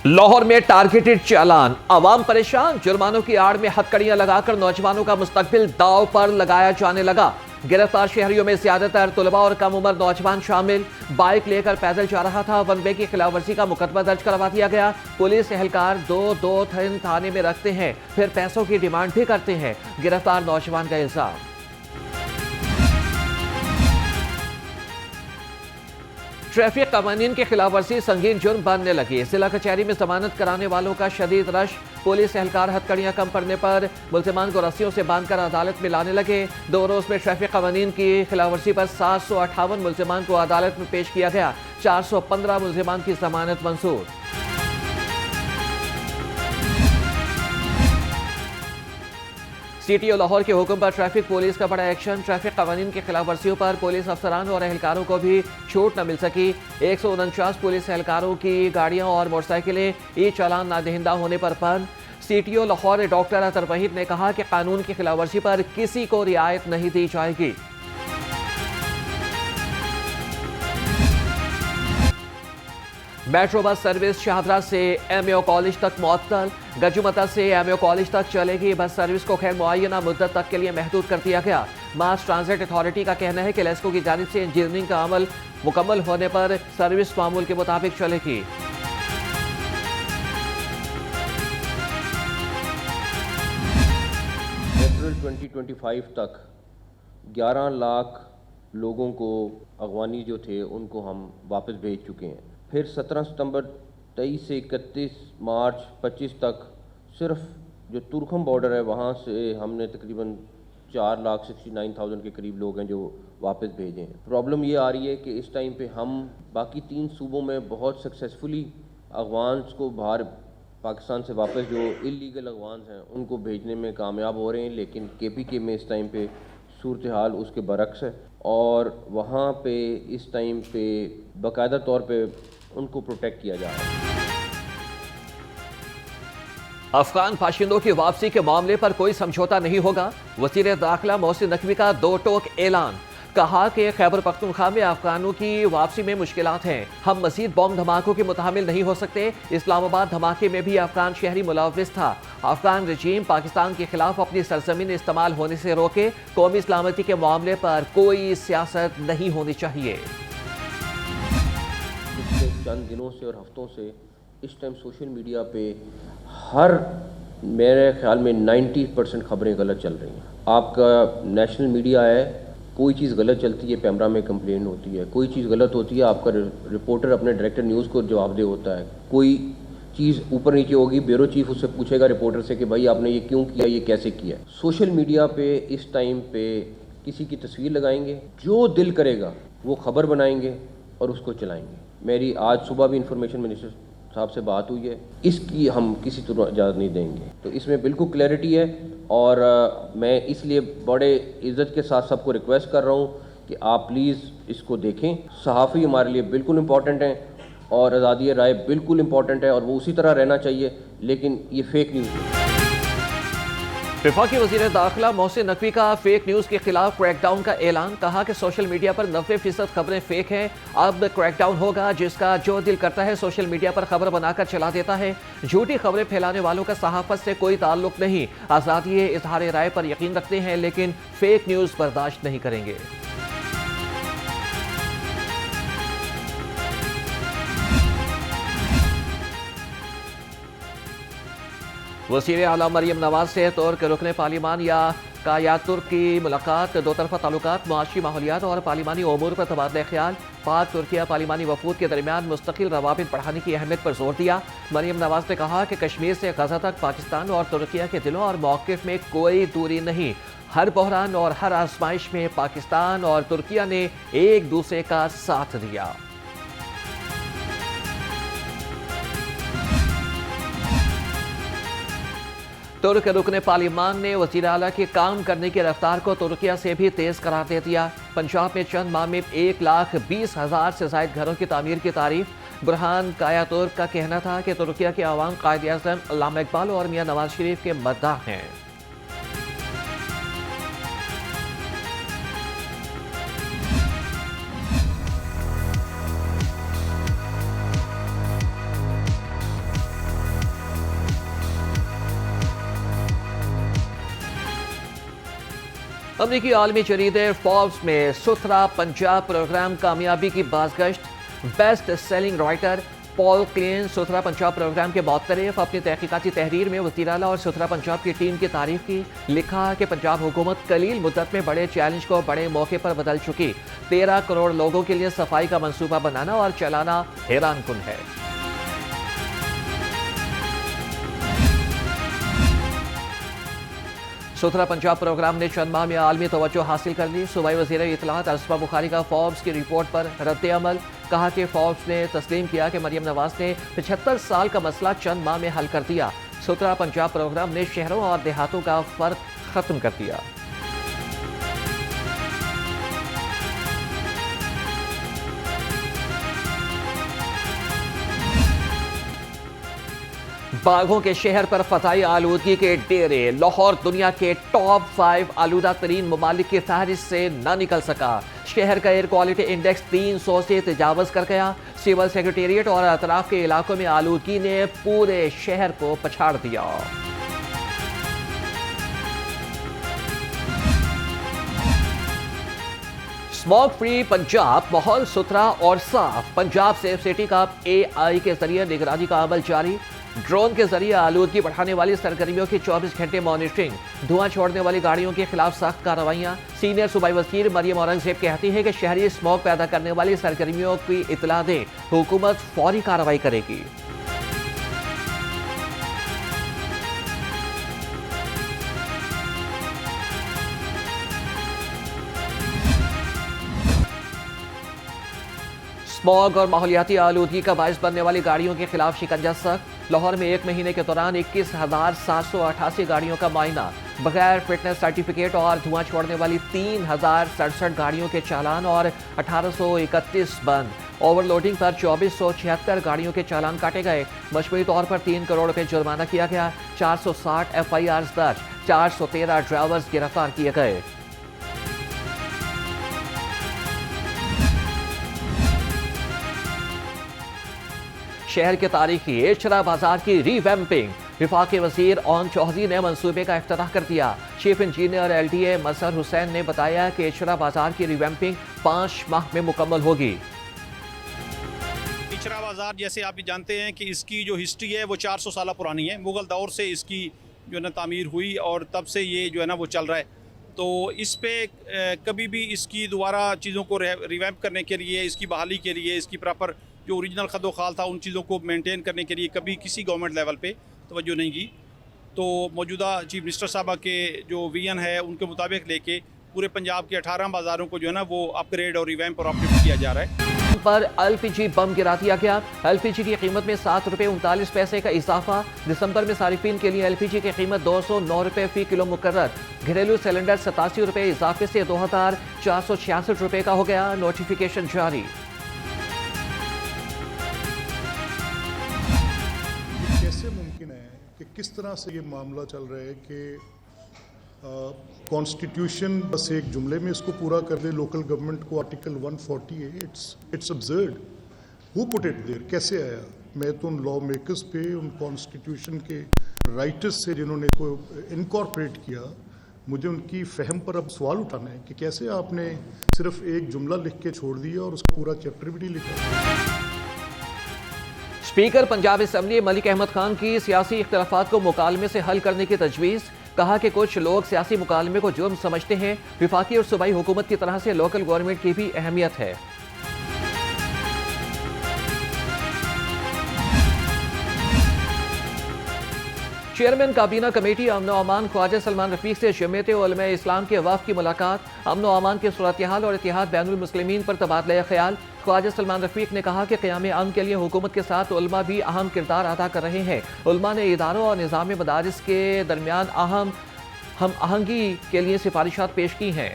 लाहौर में टारगेटेड चालान, अवाम परेशान। जुर्मानों की आड़ में हथकड़ियां लगाकर नौजवानों का मुस्तकबिल दांव पर लगाया जाने लगा। गिरफ्तार शहरियों में ज्यादातर तुलबा और कम उम्र नौजवान शामिल। बाइक लेकर पैदल जा रहा था। वन वे की खिलाफवर्जी का मुकदमा दर्ज करवा दिया गया। पुलिस एहलकार दो थाने में रखते हैं, फिर पैसों की डिमांड भी करते हैं। गिरफ्तार नौजवान का इल्जाम, ट्रैफिक कवानीन के खिलाफ वर्जी संगीन जुर्म बनने लगी। जिला कचहरी में जमानत कराने वालों का शदीद रश। पुलिस एहलकार हथकड़ियां कम पड़ने पर मुल्जिमान को रस्सियों से बांधकर अदालत में लाने लगे। 2 रोज में ट्रैफिक कवानीन की खिलाफ वर्जी पर 758 मुल्जिमान को अदालत में पेश किया गया। 415 मुल्जिमान की जमानत मंजूर। CTO लाहौर के हुक्म पर ट्रैफिक पुलिस का बड़ा एक्शन। ट्रैफिक कवानीन के खिलाफ वर्जियों पर पुलिस अफसरान और एहलकारों को भी छूट न मिल सकी। 149 पुलिस एहलकारों की गाड़ियां और मोटरसाइकिलें ई चालान नादहिंदा होने पर बंद। CTO लाहौर डॉक्टर अतर वहीद ने कहा कि कानून की खिलाफ वर्जी पर किसी को रियायत नहीं दी जाएगी। मेट्रो बस सर्विस शाहदरा से MAO कॉलेज तक मुअत्तल। गजुमता से MAO कॉलेज तक चलेगी बस सर्विस को खैर मुअय्यना मुद्दत तक के लिए महदूद कर दिया गया। मास ट्रांजिट अथॉरिटी का कहना है कि लेस्को की जानिब से इंजीनियरिंग का अमल मुकम्मल होने पर सर्विस मामूल के मुताबिक चलेगी। अप्रैल 2025 तक 11 लाख लोगों को अफगानी जो थे उनको हम वापस भेज चुके हैं। फिर 17 सितंबर 23 से 31 मार्च 25 तक सिर्फ जो तुर्खम बॉर्डर है वहाँ से हमने तकरीबन 4,69,000 के करीब लोग हैं जो वापस भेजे हैं। प्रॉब्लम ये आ रही है कि इस टाइम पे हम बाकी 3 सूबों में बहुत सक्सेसफुली अफगान्स को बाहर पाकिस्तान से वापस जो इलीगल अफगान्स हैं उनको भेजने में कामयाब हो रहे हैं, लेकिन KPK में इस टाइम पे सूरत हाल उसके बरक्स है और वहाँ पे इस टाइम पे बाकायदा तौर पे उनको प्रोटेक्ट किया जा रहा है। अफगान बाशिंदों की वापसी के मामले पर कोई समझौता नहीं होगा। वज़ीर दाखिला मोहसिन नकवी का 2 टोक ऐलान। कहा कि खैबर पख्तूनख्वा में अफगानों की वापसी में मुश्किलात हैं। हम मज़ीद बॉम्ब धमाकों के मुतहमिल नहीं हो सकते। इस्लामाबाद धमाके में भी अफगान शहरी मुलव्विस था। अफगान रजीम पाकिस्तान के खिलाफ अपनी सरजमीन इस्तेमाल होने से रोके। कौमी सलामती के मामले पर कोई सियासत नहीं होनी चाहिए। पिछले चंद दिनों से और हफ्तों से इस टाइम सोशल मीडिया पे हर मेरे ख्याल में 90% खबरें गलत चल रही हैं। आपका नेशनल मीडिया है, कोई चीज़ गलत चलती है पैमरा में कंप्लेन होती है, कोई चीज़ गलत होती है आपका रिपोर्टर अपने डायरेक्टर न्यूज़ को जवाबदेह होता है, कोई चीज़ ऊपर नीचे होगी ब्यूरो चीफ उससे पूछेगा रिपोर्टर से कि भाई आपने ये क्यों किया, ये कैसे किया। सोशल मीडिया पे इस टाइम पे किसी की तस्वीर लगाएंगे, जो दिल करेगा वो खबर बनाएंगे और उसको चलाएंगे। मेरी आज सुबह भी इंफॉर्मेशन मिनिस्टर साहब से बात हुई है, इसकी हम किसी तरह इजाज़त नहीं देंगे। तो इसमें बिल्कुल क्लैरिटी है और मैं इसलिए बड़े इज़्ज़त के साथ सबको रिक्वेस्ट कर रहा हूँ कि आप प्लीज़ इसको देखें। सहाफ़ी हमारे लिए बिल्कुल इम्पॉर्टेंट हैं और आज़ादी राय बिल्कुल इम्पॉर्टेंट है और वो उसी तरह रहना चाहिए, लेकिन ये फेक न्यूज़ है। वफाकी वज़ीर दाखिला मोहसिन नकवी का फेक न्यूज़ के खिलाफ क्रैकडाउन का ऐलान। कहा कि सोशल मीडिया पर 90% खबरें फेक हैं। अब क्रैकडाउन होगा। जिसका जो दिल करता है सोशल मीडिया पर खबर बनाकर चला देता है। झूठी खबरें फैलाने वालों का सहाफ़त से कोई ताल्लुक नहीं। आज़ादी इज़हार राय पर यकीन रखते हैं, लेकिन फेक न्यूज़ बर्दाश्त नहीं करेंगे। वज़ीर आला मरियम नवाज से तुर्क रुकन पार्लिमान या कायातुर्क की मुलाकात। 2 तरफ़ा ताल्लुकात, मुआशी माहौलियात और पार्लिमानी उमूर पर तबादला ख्याल। पाक तुर्किया पार्लिमानी वफूद के दरमियान मुस्तकिल रवाबित बढ़ाने की अहमियत पर जोर दिया। मरियम नवाज ने कहा कि कश्मीर से गजा तक पाकिस्तान और तुर्किया के दिलों और मौक़िफ़ में कोई दूरी नहीं। हर बहरान और हर आजमाइश में पाकिस्तान और तुर्किया ने एक दूसरे का साथ दिया। तुर्क रुकने पार्लिमान ने वज़ीर आला के काम करने की रफ्तार को तुर्किया से भी तेज करार दे दिया। पंजाब में चंद माह में 1,20,000 से ज़ायद घरों की तामीर की तारीफ। बुरहान कायातुर्क का कहना था कि तुर्किया के अवाम कायद आज़म अल्लामा इकबाल और मियां नवाज शरीफ के मद्दाह हैं। अमरीकी आलमी जरीदे फोर्ब्स में सुथरा पंजाब प्रोग्राम कामयाबी की बाज़गश्त। Best selling writer Paul Klein Suthra Punjab programme के मुतरफ अपनी तहकीकाती तहरीर में वज़ीर आला और सुथरा पंजाब की टीम की तारीफ की। लिखा कि पंजाब हुकूमत कलील मुद्दत में बड़े चैलेंज को बड़े मौके पर बदल चुकी। 13 करोड़ लोगों के लिए सफाई का मंसूबा बनाना और चलाना हैरान कुन है। सुथरा पंजाब प्रोग्राम ने चंद माह में आलमी तवज्जो हासिल कर ली। सूबाई वज़ीर इत्तलात असमा बुखारी का फोर्ब्स की रिपोर्ट पर रद्द अमल। कहा कि फोर्ब्स ने तस्लीम किया कि मरियम नवाज ने 75 साल का मसला चंद माह में हल कर दिया। सुथरा पंजाब प्रोग्राम ने शहरों और देहातों का फर्क खत्म कर दिया। बाघों के शहर पर फताई आलूदगी के डेरे। लाहौर दुनिया के टॉप 5 आलूदा तरीन ममालिक की फहरिस्त से न निकल सका। शहर का एयर क्वालिटी इंडेक्स 300 से तजावज कर गया। सिविल सेक्रेटेरिएट और अतराफ के इलाकों में आलूदगी ने पूरे शहर को पछाड़ दिया। स्मॉग फ्री पंजाब, माहौल सुथरा और साफ। पंजाब सेफ सिटी का AI के जरिए निगरानी का अमल जारी। ड्रोन के जरिए आलूदगी बढ़ाने वाली सरगर्मियों की 24 घंटे मॉनिटरिंग। धुआं छोड़ने वाली गाड़ियों के खिलाफ सख्त कार्रवाइयां। सीनियर सूबाई वज़ीर मरियम औरंगजेब कहती है कि शहरी स्मॉग पैदा करने वाली सरगर्मियों की इतला दें, हुकूमत फौरी कार्रवाई करेगी। स्मॉग और माहौलियाती आलूदगी का बायस बनने वाली गाड़ियों के खिलाफ शिकंजा सख्त। लाहौर में 1 महीने के दौरान 21,788 गाड़ियों का मुआयना। बगैर फिटनेस सर्टिफिकेट और धुआं छोड़ने वाली 3,067 गाड़ियों के चालान और 1,831 बंद। ओवरलोडिंग पर 2,476 गाड़ियों के चालान काटे गए। मजमूई तौर पर 3 करोड़ रुपए जुर्माना किया गया। 460 FIRs दर्ज। 413 ड्राइवर्स गिरफ्तार किए गए। शहर के तारीखी एशरा बाजार की रीवैम्पिंग। विफाकी वजीर ओन चौधरी ने मंसूबे का इफ्तिताह कर दिया। चीफ इंजीनियर LTA मजहर हुसैन ने बताया कि एशरा बाजार की रीवैम्पिंग 5 माह में मुकम्मल होगी। एशरा बाजार जैसे आप जानते हैं कि इसकी जो हिस्ट्री है वो 400 साल पुरानी है। मुगल दौर से इसकी जो है ना तामीर हुई और तब से ये जो है ना वो चल रहा है। तो इस पे कभी भी इसकी दोबारा चीज़ों को रिवैम्प करने के लिए, इसकी बहाली के लिए, इसकी प्रॉपर जो ओरिजिनल खदो खाल था उन चीज़ों को मेंटेन करने के लिए कभी किसी गवर्नमेंट लेवल पे तवज्जो नहीं की। तो मौजूदा चीफ मिनिस्टर साहबा के जो विजन है उनके मुताबिक लेके पूरे पंजाब के 18 बाज़ारों को जो है ना वो अपग्रेड और रिवैम्प और अपडेट किया जा रहा है। पर LPG बम गिरा दिया गया। LPG की कीमत में 7 रुपये 39 पैसे का इजाफा। दिसंबर में सारिफिन के लिए LPG की कीमत 209 रुपये फी किलो मुकर्रर। घरेलू सिलेंडर 87 रुपये इजाफे से 2,466 रुपये का हो गया। नोटिफिकेशन जारी। कैसे मुमकिन है कि किस तरह से ये मामला चल रहा है कि कॉन्स्टिट्यूशन बस एक जुमले में इसको पूरा कर दे, लोकल गवर्नमेंट को आर्टिकल 140 है। It's absurd. Who put it there? कैसे आया? मैं तो उन लॉ मेकर्स पे, उन कॉन्स्टिट्यूशन के राइटर्स से जिन्होंने को इनकॉर्पोरेट किया, मुझे उनकी फहम पर अब सवाल उठाना है कि कैसे आपने सिर्फ एक जुमला लिख के छोड़ दिया और उसका पूरा चैप्टर भी नहीं लिखा। स्पीकर पंजाब असम्बली मलिक अहमद खान की सियासी इख्तलाफात को मुकालमे से हल करने की तजवीज़। कहा कि कुछ लोग सियासी मुकालमे को जुर्म समझते हैं। विफाकी और सूबाई हुकूमत की तरह से लोकल गवर्नमेंट की भी अहमियत है। चेयरमैन काबीना कमेटी अमन व अमान ख्वाजा सलमान रफीक से जमीयत उलमा इस्लाम के वफ़द की मुलाकात। अमन व अमान के सूरत-ए-हाल और इत्तेहाद बैनुल मुस्लिमीन पर तबादला ख्याल। ख्वाजा सलमान रफीक ने कहा कि क़याम अमन के लिए हुकूमत के साथ उलमा भी अहम किरदार अदा कर रहे हैं। उलमा ने इदारों और निज़ाम मदारिस के दरमियान अहम हम आहंगी के लिए सिफारिशात पेश की हैं।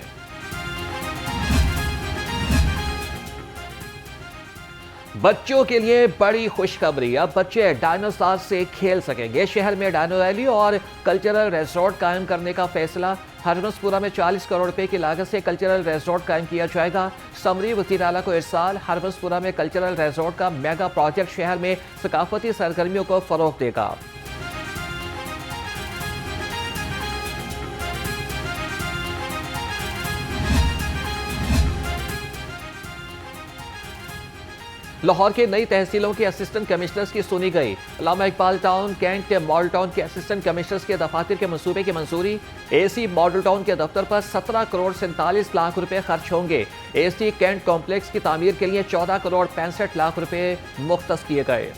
बच्चों के लिए बड़ी खुशखबरी। अब बच्चे डायनासोर से खेल सकेंगे। शहर में डायनो वैली और कल्चरल रिजॉर्ट कायम करने का फैसला। हरवंसपुरा में 40 करोड़ रुपए की लागत से कल्चरल रिजॉर्ट कायम किया जाएगा। समरी वज़ीर आला को इरसाल। हरवंसपुरा में कल्चरल रिजॉर्ट का मेगा प्रोजेक्ट शहर में सकाफती सरगर्मियों को फरोग देगा। लाहौर के नई तहसीलों के असिस्टेंट कमिश्नर्स की सुनी गई। Allama Iqbal town, cantt model town के असिस्टेंट कमिश्नर्स के दफातर के मंसूबे की मंजूरी। एसी मॉडल टाउन के दफ्तर पर 17 करोड़ 47 लाख रुपए खर्च होंगे। एसी कैंट कॉम्प्लेक्स की तामीर के लिए 14 करोड़ 65 लाख रुपए मुख्तस किए गए।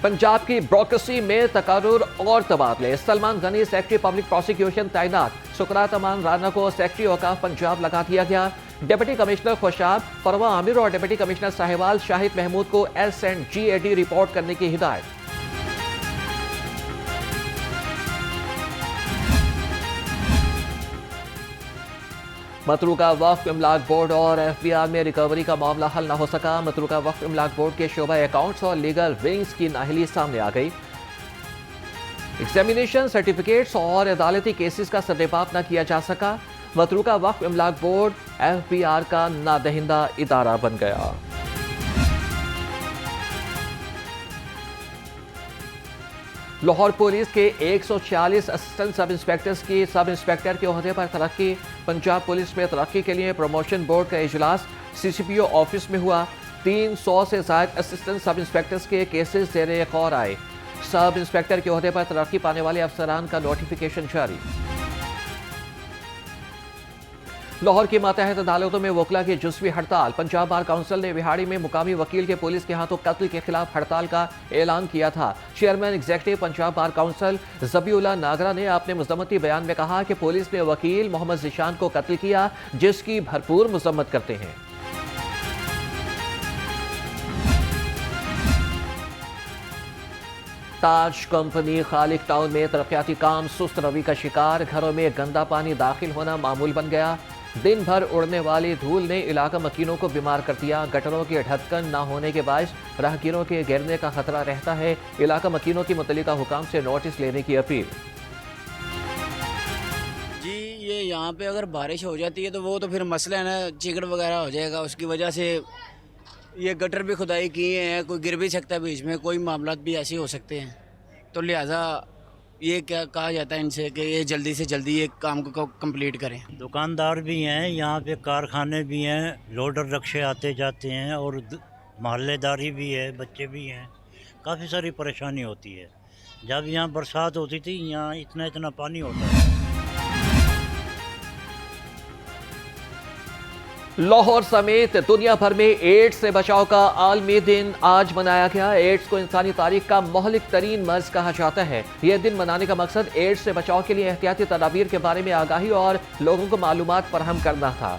पंजाब की ब्रोक्रेसी में तकर्रुर और तबादले। Salman Ghani secretary public prosecution तैनात। सुकरात अमान राना को सेक्रेटरी औकाफ पंजाब लगा दिया गया। डिप्टी कमिश्नर खुशाब, फरवा आमिर और डिप्टी कमिश्नर साहिवाल शाहिद महमूद को SNGAD रिपोर्ट करने की हिदायत। मतरूका वक्फ इमलाक बोर्ड और FBI में रिकवरी का मामला हल न हो सका। मतरूका वक्फ इमलाक बोर्ड के शोबा अकाउंट्स और लीगल विंग्स की नाअहली सामने आ गई। एग्जामिनेशन सर्टिफिकेट्स और अदालती केसेस का सरेबाप न किया जा सका। मतरूका वक्फ इमलाक बोर्ड FBR का नादहिंदा इदारा बन गया। लाहौर पुलिस के 140 असिस्टेंट सब इंस्पेक्टर्स की सब इंस्पेक्टर के ओहदे पर तरक्की। पंजाब पुलिस में तरक्की के लिए प्रमोशन बोर्ड का इजलास CCPO ऑफिस में हुआ। 300 से ज्यादा असिस्टेंट सब इंस्पेक्टर्स के केसेस ज़ेरे गौर आए। सब इंस्पेक्टर के ओहदे पर तरक्की पाने वाले अफसरान का नोटिफिकेशन जारी। लाहौर की मातहत अदालतों में वकला की जुज़वी हड़ताल। पंजाब बार काउंसिल ने विहाड़ी में मुकामी वकील के पुलिस के हाथों कत्ल के खिलाफ हड़ताल का ऐलान किया था। Chairman executive Punjab bar council Zabiullah Nagra ने अपने मज़म्मती बयान में कहा कि पुलिस ने वकील मोहम्मद ज़ीशान को कत्ल किया, जिसकी भरपूर मज़म्मत करते हैं। ताज कंपनी खालिक टाउन में तरक्याती काम सुस्त रवि का शिकार। घरों में गंदा पानी दाखिल होना मामूल बन गया। दिन भर उड़ने वाली धूल ने इलाका मकीनों को बीमार कर दिया। गटरों के ढक्कन न होने के बायस राहगीरों के गिरने का खतरा रहता है। इलाका मकीनों की मुतल्लिका हुकाम से नोटिस लेने की अपील। जी ये यहाँ पे अगर बारिश हो जाती है तो वो तो फिर मसला है ना, चिकड़ वगैरह हो जाएगा। उसकी वजह से ये गटर भी खुदाई किए हैं, कोई गिर भी सकता है बीच में, कोई मामला भी ऐसे हो सकते हैं। तो लिहाजा ये क्या कहा जाता है इनसे कि ये जल्दी से जल्दी ये काम को कंप्लीट करें। दुकानदार भी हैं यहाँ पे, कारखाने भी हैं, लोडर रक्शे आते जाते हैं और मोहल्लेदारी भी है, बच्चे भी हैं। काफ़ी सारी परेशानी होती है। जब यहाँ बरसात होती थी यहाँ इतना इतना पानी होता है। लाहौर समेत दुनिया भर में एड्स से बचाव का आलमी दिन आज मनाया गया। एड्स को इंसानी तारीख का महलिक तरीन मर्ज कहा जाता है। यह दिन मनाने का मकसद एड्स से बचाव के लिए एहतियाती तदाबीर के बारे में आगाही और लोगों को मालूमात फराहम करना था।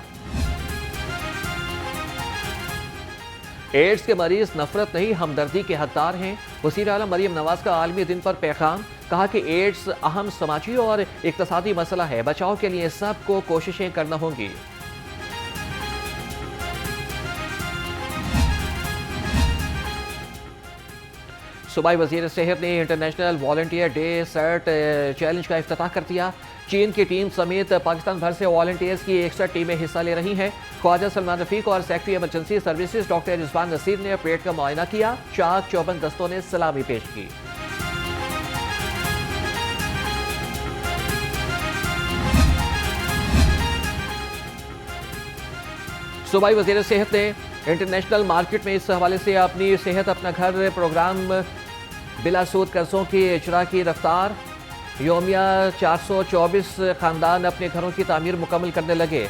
एड्स के मरीज नफरत नहीं हमदर्दी के हकदार हैं। वज़ीर आला मरियम नवाज का आलमी दिन पर पैगाम, कहा कि एड्स अहम समाजी और इक्तसादी मसला है। बचाव के लिए सबको कोशिशें करना होंगी। सूबाई वज़ीर सेहत ने इंटरनेशनल वॉलंटियर डे सर्ट चैलेंज का इफ्तिताह कर दिया। चीन की टीम समेत पाकिस्तान भर से वॉलंटियर्स की 61 टीमें हिस्सा ले रही हैं। ख्वाजा सलमान रफीक और secretary emergency services doctor Rizwan Naseer ने परेड का मुआयना किया। चाक चौबंद दस्तों ने सलामी पेश की। सूबाई वज़ीर सेहत ने इंटरनेशनल मार्केट में इस हवाले से अपनी सेहत अपना घर प्रोग्राम बिला सूद कर्जों की इजरा की रफ्तार। योमिया 424 खानदान अपने घरों की तामीर मुकम्मल करने लगे।